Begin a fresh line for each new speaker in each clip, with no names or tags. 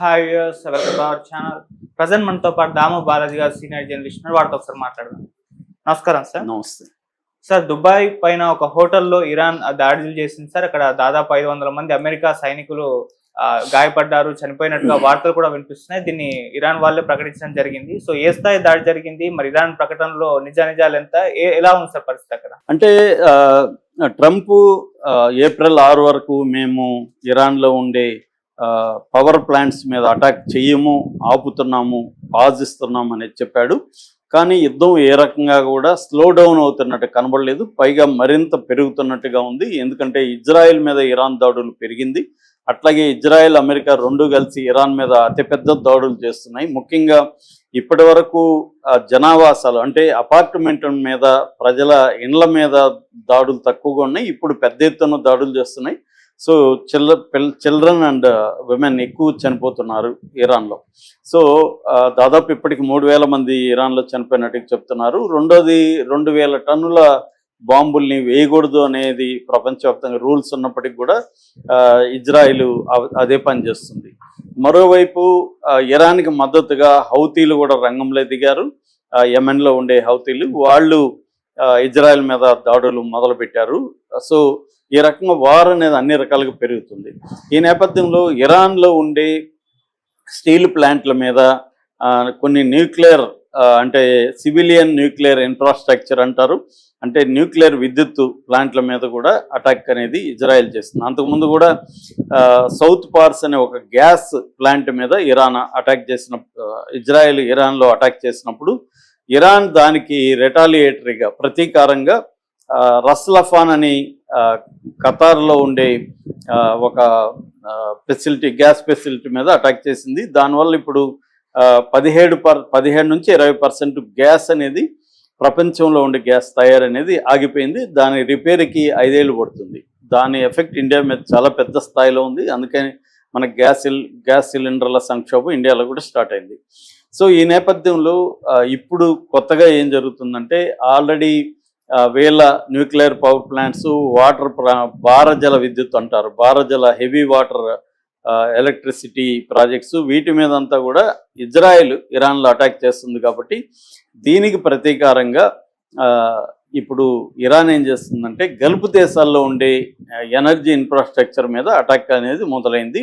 Hi viewers, welcome to our channel. Present మనతో పాటు దాము బాలాజీ గారు సీనియర్ జర్నలిస్ట్ ఉన్నారు. వారితో ఒకసారి మాట్లాడదాం. నమస్కారం సార్.
నమస్తే.
సార్, దుబాయ్ పైన ఒక హోటల్లో ఇరాన్ దాడులు చేసింది సార్. అక్కడ దాదాపు 500 మంది అమెరికా సైనికులు గాయపడ్డారు, చనిపోయినట్టుగా వార్తలు కూడా వినిపిస్తున్నాయి. దీన్ని ఇరాన్ వాళ్ళే ప్రకటించడం జరిగింది. సో ఏ స్థాయి దాడి జరిగింది, మరి ఇరాన్ ప్రకటనలో నిజాలు ఎంత, ఎలా ఉంది సార్ పరిస్థితి అక్కడ?
అంటే ట్రంప్ ఏప్రిల్ 6 వరకు మేము ఇరాన్లో ఉండే పవర్ ప్లాంట్స్ మీద అటాక్ చెయ్యము, ఆపుతున్నాము, పాజ్ ఇస్తున్నాము అనేది చెప్పాడు. కానీ యుద్ధం ఏ రకంగా కూడా స్లో డౌన్ అవుతున్నట్టు కనబడలేదు. పైగా మరింత పెరుగుతున్నట్టుగా ఉంది. ఎందుకంటే ఇజ్రాయెల్ మీద ఇరాన్ దాడులు పెరిగింది. అట్లాగే ఇజ్రాయెల్, అమెరికా రెండు కలిసి ఇరాన్ మీద అతిపెద్ద దాడులు చేస్తున్నాయి. ముఖ్యంగా ఇప్పటి వరకు జనావాసాలు అంటే అపార్ట్మెంట్ మీద, ప్రజల ఇండ్ల మీద దాడులు తక్కువగా ఉన్నాయి. ఇప్పుడు పెద్ద ఎత్తున దాడులు చేస్తున్నాయి. సో చిల్డ్రన్ అండ్ విమెన్ ఎక్కువ చనిపోతున్నారు ఇరాన్లో. సో దాదాపు ఇప్పటికి 3000 మంది ఇరాన్లో చనిపోయినట్టు చెప్తున్నారు. రెండోది 2000 టన్నుల బాంబుల్ని వేయకూడదు అనేది ప్రపంచవ్యాప్తంగా రూల్స్ ఉన్నప్పటికీ కూడా ఇజ్రాయిల్ అదే పని చేస్తుంది. మరోవైపు ఇరాన్కి మద్దతుగా హౌతీలు కూడా రంగంలో దిగారు. యెమెన్లో ఉండే హౌతీలు వాళ్ళు ఇజ్రాయెల్ మీద దాడులు మొదలుపెట్టారు. సో ఈ రకంగా వార్ అనేది అన్ని రకాలుగా పెరుగుతుంది. ఈ నేపథ్యంలో ఇరాన్లో ఉండే స్టీల్ ప్లాంట్ల మీద కొన్ని న్యూక్లియర్ అంటే సివిలియన్ న్యూక్లియర్ ఇన్ఫ్రాస్ట్రక్చర్ అంటారు, అంటే న్యూక్లియర్ విద్యుత్ ప్లాంట్ల మీద కూడా అటాక్ అనేది ఇజ్రాయెల్ చేస్తుంది. అంతకుముందు కూడా సౌత్ పార్స్ అనే ఒక గ్యాస్ ప్లాంట్ మీద ఇరాన్ అటాక్ చేసిన ఇజ్రాయెల్ ఇరాన్లో అటాక్ చేసినప్పుడు ఇరాన్ దానికి రెటాలియేటరీగా ప్రతీకారంగా రస్లఫాన్ అని ఖతార్లో ఉండే ఒక ఫెసిలిటీ, గ్యాస్ ఫెసిలిటీ మీద అటాక్ చేసింది. దానివల్ల ఇప్పుడు 17 నుంచి 20% గ్యాస్ అనేది ప్రపంచంలో ఉండే గ్యాస్ తయారనేది ఆగిపోయింది. దాని రిపేర్కి 5 ఏళ్ళు పడుతుంది. దాని ఎఫెక్ట్ ఇండియా మీద చాలా పెద్ద స్థాయిలో ఉంది. అందుకని మన గ్యాస్ సిలిండర్ల సంక్షోభం ఇండియాలో కూడా స్టార్ట్ అయింది. సో ఈ నేపథ్యంలో ఇప్పుడు కొత్తగా ఏం జరుగుతుందంటే ఆల్రెడీ వేల న్యూక్లియర్ పవర్ ప్లాంట్స్, భారజల విద్యుత్ అంటారు, భారజల హెవీ వాటర్ ఎలక్ట్రిసిటీ ప్రాజెక్ట్స్, వీటి మీద అంతా కూడా ఇజ్రాయెల్ ఇరాన్లో అటాక్ చేస్తుంది. కాబట్టి దీనికి ప్రతీకారంగా ఇప్పుడు ఇరాన్ ఏం చేస్తుందంటే గల్ఫ్ దేశాల్లో ఉండే ఎనర్జీ ఇన్ఫ్రాస్ట్రక్చర్ మీద అటాక్ అనేది మొదలైంది.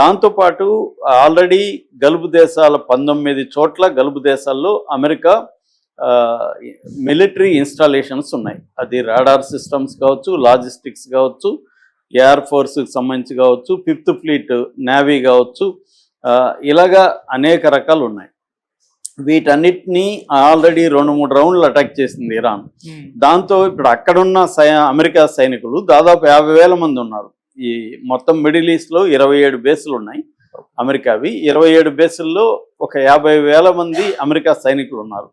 దాంతోపాటు ఆల్రెడీ గల్ఫ్ దేశాల 19 చోట్ల గల్ఫ్ దేశాల్లో అమెరికా మిలిటరీ ఇన్స్టాలేషన్స్ ఉన్నాయి. అది రాడార్ సిస్టమ్స్ కావచ్చు, లాజిస్టిక్స్ కావచ్చు, ఎయిర్ ఫోర్స్కి సంబంధించి కావచ్చు, 5th ఫ్లీట్ నేవీ కావచ్చు, ఇలాగా అనేక రకాలు ఉన్నాయి. వీటన్నిటినీ ఆల్రెడీ 2-3 రౌండ్లు అటాక్ చేసింది ఇరాన్. దాంతో ఇప్పుడు అక్కడున్న అమెరికా సైనికులు దాదాపు 50,000 మంది ఉన్నారు. ఈ మొత్తం మిడిల్ ఈస్ట్లో 27 బేసులు ఉన్నాయి అమెరికావి. 27 బేసుల్లో ఒక 50,000 మంది అమెరికా సైనికులు ఉన్నారు.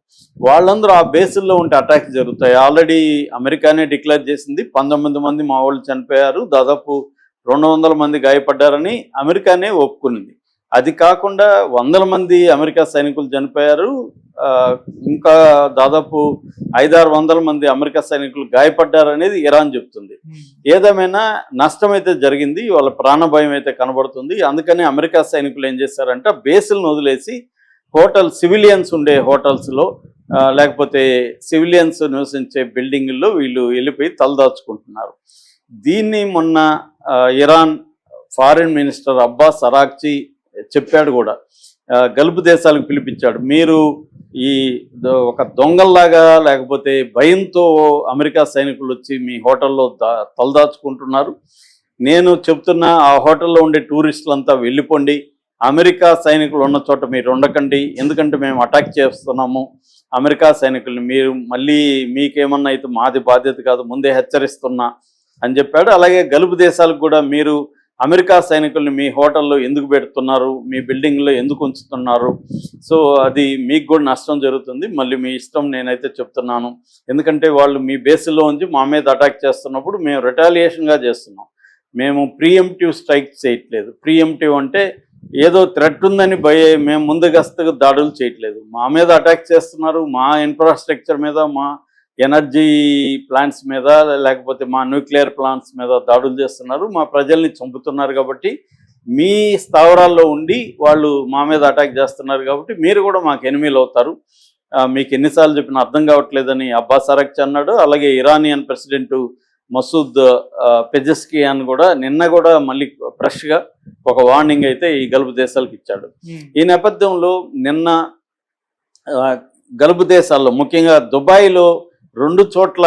వాళ్ళందరూ ఆ బేసుల్లో ఉంటే అటాక్ జరుగుతాయి. ఆల్రెడీ అమెరికానే డిక్లేర్ చేసింది 19 మంది మా వాళ్ళు చనిపోయారు, దాదాపు 200 మంది గాయపడ్డారని అమెరికానే ఒప్పుకునింది. అది కాకుండా 100 మంది అమెరికా సైనికులు చనిపోయారు, ఇంకా దాదాపు 500-600 మంది అమెరికా సైనికులు గాయపడ్డారనేది ఇరాన్ చెప్తుంది. ఏదేమైనా నష్టం అయితే జరిగింది, వాళ్ళ ప్రాణభయం అయితే కనబడుతుంది. అందుకని అమెరికా సైనికులు ఏం చేశారంటే బేసులను వదిలేసి సివిలియన్స్ ఉండే హోటల్స్లో లేకపోతే సివిలియన్స్ నివసించే బిల్డింగుల్లో వీళ్ళు వెళ్ళిపోయి తలదాచుకుంటున్నారు. దీన్ని మొన్న ఇరాన్ ఫారిన్ మినిస్టర్ అబ్బాస్ అరాక్చి చెప్పాడు కూడా, గల్ఫ్ దేశాలకు పిలిపించాడు. మీరు ఈ ఒక దొంగల్లాగా లేకపోతే భయంతో అమెరికా సైనికులు వచ్చి మీ హోటల్లో తలదాచుకుంటున్నారు. నేను చెప్తున్నా ఆ హోటల్లో ఉండే టూరిస్టులంతా వెళ్ళిపోండి, అమెరికా సైనికులు ఉన్న చోట మీరు ఉండకండి, ఎందుకంటే మేము అటాక్ చేస్తున్నాము అమెరికా సైనికుల్ని, మీరు మళ్ళీ మీకేమన్నా అయితే మాది బాధ్యత కాదు, ముందే హెచ్చరిస్తున్నా అని చెప్పాడు. అలాగే గల్ఫ్ దేశాలకు కూడా మీరు అమెరికా సైనికుల్ని మీ హోటల్లో ఎందుకు పెడుతున్నారు, మీ బిల్డింగ్లో ఎందుకు ఉంచుతున్నారు, సో అది మీకు కూడా నష్టం జరుగుతుంది, మళ్ళీ మీ ఇష్టం, నేనైతే చెప్తున్నాను, ఎందుకంటే వాళ్ళు మీ బేస్లో ఉంచి మా మీద అటాక్ చేస్తున్నప్పుడు మేము రిటాలియేషన్గా చేస్తున్నాం, మేము ప్రీఎంప్టివ్ స్ట్రైక్ చేయట్లేదు. ప్రీఎంప్టివ్ అంటే ఏదో థ్రెట్ ఉందని మేము ముందుగస్తగా దాడులు చేయట్లేదు, మా మీద అటాక్ చేస్తున్నారు, మా ఇన్ఫ్రాస్ట్రక్చర్ మీద, మా ఎనర్జీ ప్లాంట్స్ మీద, లేకపోతే మా న్యూక్లియర్ ప్లాంట్స్ మీద దాడులు చేస్తున్నారు, మా ప్రజల్ని చంపుతున్నారు. కాబట్టి మీ స్థావరాల్లో ఉండి వాళ్ళు మా మీద అటాక్ చేస్తున్నారు కాబట్టి మీరు కూడా మాకు ఎనిమీలు అవుతారు, మీకు ఎన్నిసార్లు చెప్పినా అర్థం కావట్లేదని అబ్బాస్ అరక్చి అన్నాడు. అలాగే ఇరానియన్ ప్రెసిడెంట్ మసూద్ పెజెస్కియాన్ కూడా నిన్న కూడా మళ్ళీ ఫ్రెష్గా ఒక వార్నింగ్ అయితే ఈ గల్ఫ్ దేశాలకు ఇచ్చాడు. ఈ నేపథ్యంలో నిన్న గల్ఫ్ దేశాల్లో ముఖ్యంగా దుబాయ్లో 2 చోట్ల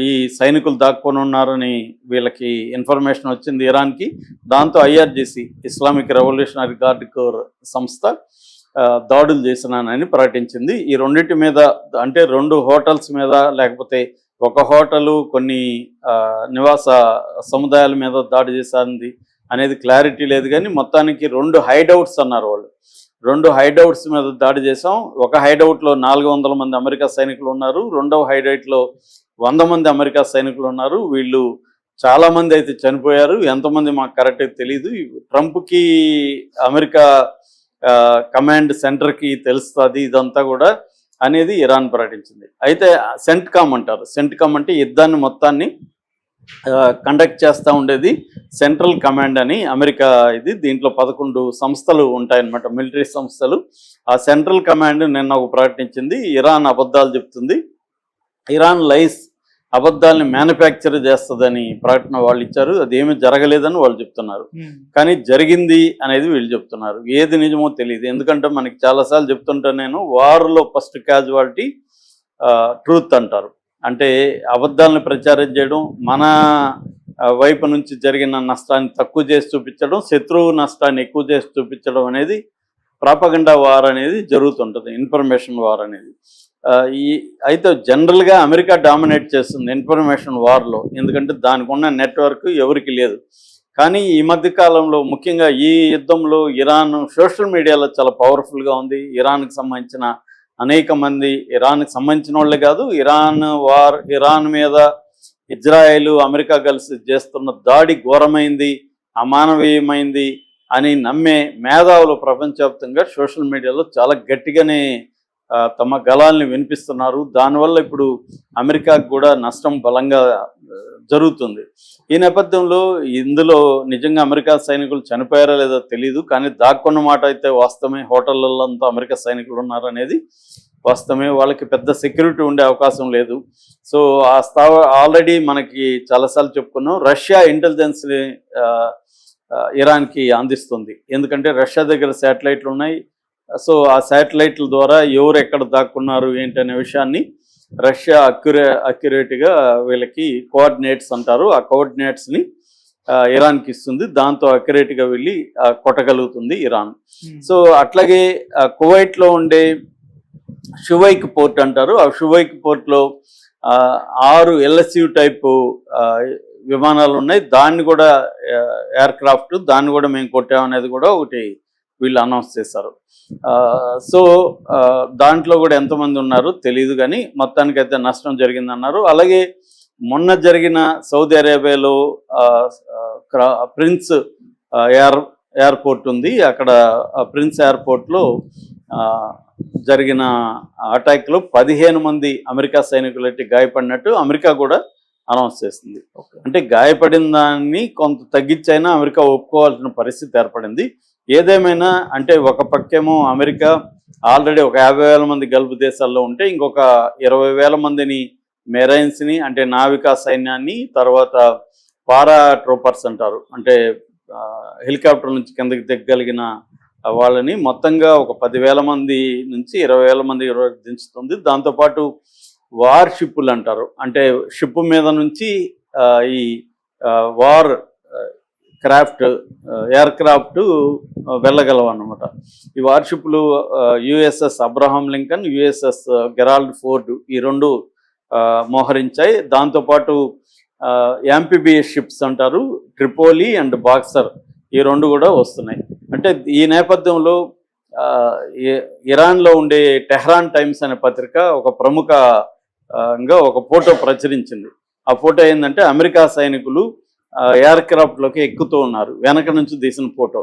ఈ సైనికులు దాక్కొని ఉన్నారని వీళ్ళకి ఇన్ఫర్మేషన్ వచ్చింది ఇరాన్కి. దాంతో IRGC Islamic revolutionary guard corps సంస్థ దాడులు చేసినానని ప్రకటించింది. ఈ రెండింటి మీద అంటే 2 హోటల్స్ మీద లేకపోతే ఒక హోటలు కొన్ని నివాస సముదాయాల మీద దాడి చేశారంది అనేది క్లారిటీ లేదు, కానీ మొత్తానికి 2 హైడౌట్స్ అన్నారు వాళ్ళు. 2 హైడౌట్స్ మీద దాడి చేసాం. ఒక హైడౌట్లో 400 మంది అమెరికా సైనికులు ఉన్నారు, రెండవ హైడౌట్లో 100 మంది అమెరికా సైనికులు ఉన్నారు. వీళ్ళు చాలామంది అయితే చనిపోయారు, ఎంతమంది మాకు కరెక్ట్గా తెలియదు. ట్రంప్కి అమెరికా కమాండ్ సెంటర్కి తెలుస్తుంది ఇదంతా కూడా అనేది ఇరాన్ ప్రకటించింది. అయితే సెంట్కామ్ అంటారు. సెంట్కామ్ అంటే యుద్ధాన్ని మొత్తాన్ని కండక్ట్ చేస్తూ ఉండేది సెంట్రల్ కమాండ్ అని అమెరికా ఇది. దీంట్లో 11 సంస్థలు ఉంటాయన్నమాట, మిలిటరీ సంస్థలు. ఆ సెంట్రల్ కమాండ్ నిన్న ఒక ప్రకటించింది, ఇరాన్ అబద్ధాలు చెప్తుంది, ఇరాన్ లైస్ అబద్ధాలని మ్యానుఫ్యాక్చర్ చేస్తుందని ప్రకటన వాళ్ళు ఇచ్చారు. అది ఏమీ జరగలేదని వాళ్ళు చెప్తున్నారు, కానీ జరిగింది అనేది వీళ్ళు చెప్తున్నారు. ఏది నిజమో తెలియదు, ఎందుకంటే మనకి చాలాసార్లు చెప్తుంటా నేను, వార్లో ఫస్ట్ క్యాజువాలిటీ ట్రూత్ అంటారు. అంటే అబద్ధాలను ప్రచారం చేయడం, మన వైపు నుంచి జరిగిన నష్టాన్ని తక్కువ చేసి చూపించడం, శత్రువు నష్టాన్ని ఎక్కువ చేసి చూపించడం అనేది ప్రాపగండా వార్ అనేది జరుగుతుంటుంది, ఇన్ఫర్మేషన్ వార్ అనేది. అయితే జనరల్గా అమెరికా డామినేట్ చేస్తుంది ఇన్ఫర్మేషన్ వార్లో, ఎందుకంటే దానికి ఉన్న నెట్వర్క్ ఎవరికి లేదు. కానీ ఈ మధ్య కాలంలో ముఖ్యంగా ఈ యుద్ధంలో ఇరాన్ సోషల్ మీడియాలో చాలా పవర్ఫుల్గా ఉంది. ఇరాన్కి సంబంధించిన అనేక మంది, ఇరాన్కి సంబంధించిన వాళ్ళే కాదు, ఇరాన్ మీద ఇజ్రాయెల్ అమెరికా కలిసి చేస్తున్న దాడి ఘోరమైంది, అమానవీయమైంది అని నమ్మే మేధావులు ప్రపంచవ్యాప్తంగా సోషల్ మీడియాలో చాలా గట్టిగానే తమ గళాలని వినిపిస్తున్నారు. దానివల్ల ఇప్పుడు అమెరికాకు కూడా నష్టం బలంగా జరుగుతుంది. ఈ నేపథ్యంలో ఇందులో నిజంగా అమెరికా సైనికులు చనిపోయారా లేదో తెలియదు, కానీ దాక్కున్న మాట అయితే వాస్తవమే. హోటళ్ళల్లో అంతా అమెరికా సైనికులు ఉన్నారు అనేది వాస్తవమే. వాళ్ళకి పెద్ద సెక్యూరిటీ ఉండే అవకాశం లేదు. సో ఆల్రెడీ మనకి చాలాసార్లు చెప్పుకున్నాం, రష్యా ఇంటెలిజెన్స్ని ఇరాన్కి అందిస్తుంది. ఎందుకంటే రష్యా దగ్గర శాటిలైట్లు ఉన్నాయి. సో ఆ శాటిలైట్ల ద్వారా ఎవరు ఎక్కడ దాక్కున్నారు ఏంటనే విషయాన్ని రష్యా అక్యురేట్గా వీళ్ళకి కోఆర్డినేట్స్ అంటారు, ఆ కోఆర్డినేట్స్ని ఇరాన్కి ఇస్తుంది. దాంతో అక్యురేట్గా వెళ్ళి కొట్టగలుగుతుంది ఇరాన్. సో అట్లాగే కువైట్లో ఉండే షువైక్ పోర్ట్ అంటారు, ఆ షువైక్ పోర్ట్లో 6 LSU టైపు విమానాలు ఉన్నాయి. దాన్ని కూడా ఎయిర్క్రాఫ్ట్, దాన్ని కూడా మేము కొట్టామనేది కూడా ఒకటి వీళ్ళు అనౌన్స్ చేశారు. సో దాంట్లో కూడా ఎంతమంది ఉన్నారు తెలియదు, కానీ మొత్తానికైతే నష్టం జరిగిందన్నారు. అలాగే మొన్న జరిగిన సౌదీ అరేబియాలో ప్రిన్స్ ఎయిర్పోర్ట్ ఉంది, అక్కడ ప్రిన్స్ ఎయిర్పోర్ట్లో జరిగిన అటాక్లో 15 మంది అమెరికా సైనికులు అయితే గాయపడినట్టు అమెరికా కూడా అనౌన్స్ చేసింది. అంటే గాయపడిన దాన్ని కొంత తగ్గించైనా అమెరికా ఒప్పుకోవాల్సిన పరిస్థితి ఏర్పడింది. ఏదేమైనా అంటే ఒక పక్కేమో అమెరికా ఆల్రెడీ ఒక 50,000 మంది గల్ఫ్ దేశాల్లో ఉంటే ఇంకొక 20,000 మందిని మెరైన్స్ని అంటే నావికా సైన్యాన్ని, తర్వాత పారా ట్రూపర్స్ అంటారు, అంటే హెలికాప్టర్ నుంచి కిందకి దిగ్గలిగిన వాళ్ళని మొత్తంగా ఒక 10,000 మంది నుంచి 20,000 మంది దించుతుంది. దాంతోపాటు వార్ షిప్పులు అంటారు, అంటే షిప్ మీద నుంచి ఈ వార్ ఎయిర్క్రాఫ్ట్ వెళ్ళగలవు అన్నమాట. ఈ వార్షిప్లు USS Abraham Lincoln, USS Gerald Ford ఈ 2 మోహరించాయి. దాంతోపాటు యాంఫిబియస్ షిప్స్ అంటారు, ట్రిపోలి అండ్ బాక్సర్, ఈ 2 కూడా వస్తున్నాయి. అంటే ఈ నేపథ్యంలో ఇరాన్లో ఉండే టెహ్రాన్ టైమ్స్ అనే పత్రిక ఒక ప్రముఖంగా ఒక ఫోటో ప్రచురించింది. ఆ ఫోటో ఏంటంటే అమెరికా సైనికులు ఎయిర్క్రాఫ్ట్లోకి ఎక్కుతూ ఉన్నారు, వెనక నుంచి తీసిన ఫోటో.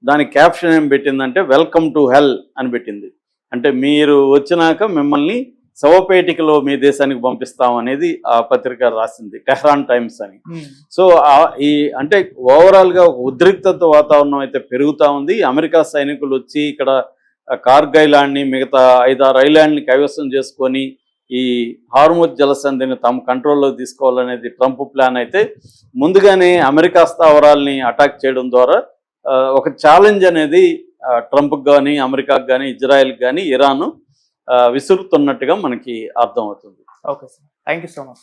దాని క్యాప్షన్ ఏం పెట్టిందంటే వెల్కమ్ టు హెల్ అని పెట్టింది. అంటే మీరు వచ్చినాక మిమ్మల్ని శవపేటికలో మీ దేశానికి పంపిస్తాం అనేది ఆ పత్రిక రాసింది, టెహ్రాన్ టైమ్స్ అని. సో ఈ అంటే ఓవరాల్గా ఒక ఉద్రిక్తత వాతావరణం అయితే పెరుగుతూ ఉంది. అమెరికా సైనికులు వచ్చి ఇక్కడ కార్గ్ ఐలాండ్ని, మిగతా 5-6 ఐలాండ్ని కైవసం చేసుకొని ఈ హార్ముజ్ జలసంధిని తమ కంట్రోల్లో తీసుకోవాలనేది ట్రంప్ ప్లాన్ అయితే, ముందుగానే అమెరికా స్థావరాల్ని అటాక్ చేయడం ద్వారా ఒక ఛాలెంజ్ అనేది ట్రంప్కి కానీ, అమెరికాకి కానీ, ఇజ్రాయెల్కి కానీ ఇరాన్ విసురుతున్నట్టుగా మనకి అర్థమవుతుంది.
Okay sir, thank you so much.